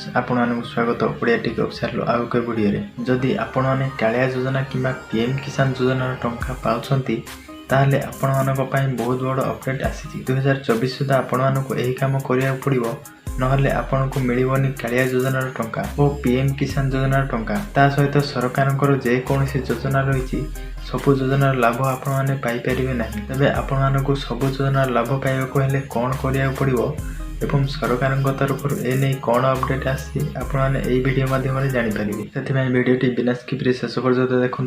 Friends आपण मानक स्वागत ओडिया टिक ऑफिसर आउ के वीडियो रे जदि आपण माने कालिया योजना किबा पीएम किसान योजना टंका पाउछंती ताहले आपण मानक पई बहुत बड़ अपडेट आसी 2024 सुधा आपण मानक एही काम करिया पड़िबो नहले आपण को मिलिबोनी कालिया योजना टंका ओ पीएम किसान योजना टंका ता सहित सरकारनकर जे कोनसी योजना रहिछि सबु योजनार लाभ आपण माने पाई परिबे नाही तबे आपण मानक सबु योजनार लाभ पाइबा को हेले कोन करिया पड़िबो एवं सरकार तरफ एने कौन अपडेट आसी आपने यही वीडियो माध्यम जानी पारे से वीडियोटी बिना स्किप शेष पर्यंत देखूँ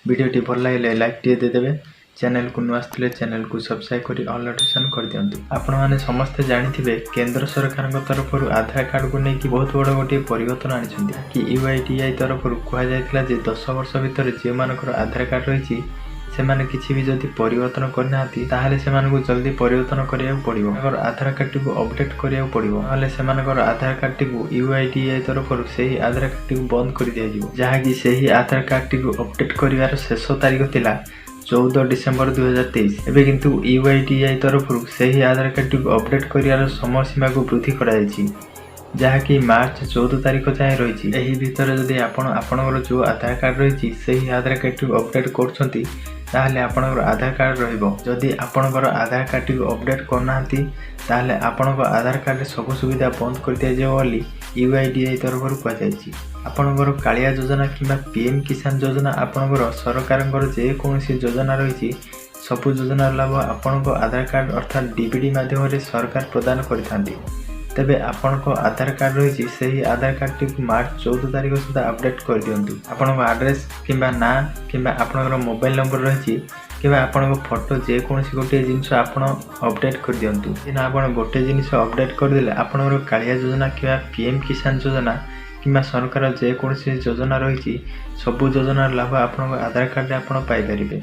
वीडियोटी भल लगे लाइक टे देदेवे चैनल को नुआ आसते चैनल को सब्सक्राइब कर ऑल नोटिफिकेशन कर दिंतु आपने समस्ते जानी केंद्र सरकार तरफ आधार कार्ड को लेकिन बहुत बड़ गोटे परिवर्तन आनी कि यूआईडीआई तरफ कहुला 10 वर्ष भितर जो मानकर आधार कार्ड रही से माने किसी भी जदि परिवर्तन करना ताहले से मानको जल्दी परिवर्तन करिया पड़िबो अगर आधार कार्ड को अपडेट करिया पड़िबो ताहले से मानकर आधार कार्ड को यूआईडीआई तरफ से आधार कार्ड को बंद कर दिया जिवो जहा कि सही आधार कार्ड को अपडेट करिवार शेष तारीख थिला 14 डिसेंबर 2023 एबे किंतु यूआईडीआई तरफ से आधार कार्ड को अपडेट करिवार समय सीमा को वृद्धि करा जायछि जहाँकि मार्च 14 तारीख जाए रही यही भितर जदि आपणकर जो आधार कार्ड रही से आधार कार्ड को अपडेट कर ताहले आपणकर आधार कार्ड रहिबो जदि आपणकर आधार कार्ड को अपडेट करना ताहले आपणकर आधार कार्ड सब सुविधा बंद कर दिया जाए बोली यूआईडीआई तरफ कहुई आपणकर कालिया योजना किंबा पीएम किसान योजना आपणकर सरकारनकर जे कोनसी योजना रही सबु योजनार लाभ आपणको आधार कार्ड अर्थात डीबीडी माध्यम सरकार प्रदान करथांती तेबे आपण को आधार कार्ड रही से आधार कार्ड टी मार्च 14 तारीख सुधा अपडेट कर दिंतु आपण एड्रेस किंबा ना किंबा आपण मोबाइल नंबर रही किंबा आपण फोटो जे कोनसी गोटे जिनस आपण अपडेट कर दिंतु ना आपण गोटे जिनिस अपडेट कर देले आपण कालिया योजना किंबा पीएम किसान योजना किंबा सरकार जे कोनसी योजना रही सबु योजनार लाभ आपण आधार कार्ड रे आपण पाई परिबे।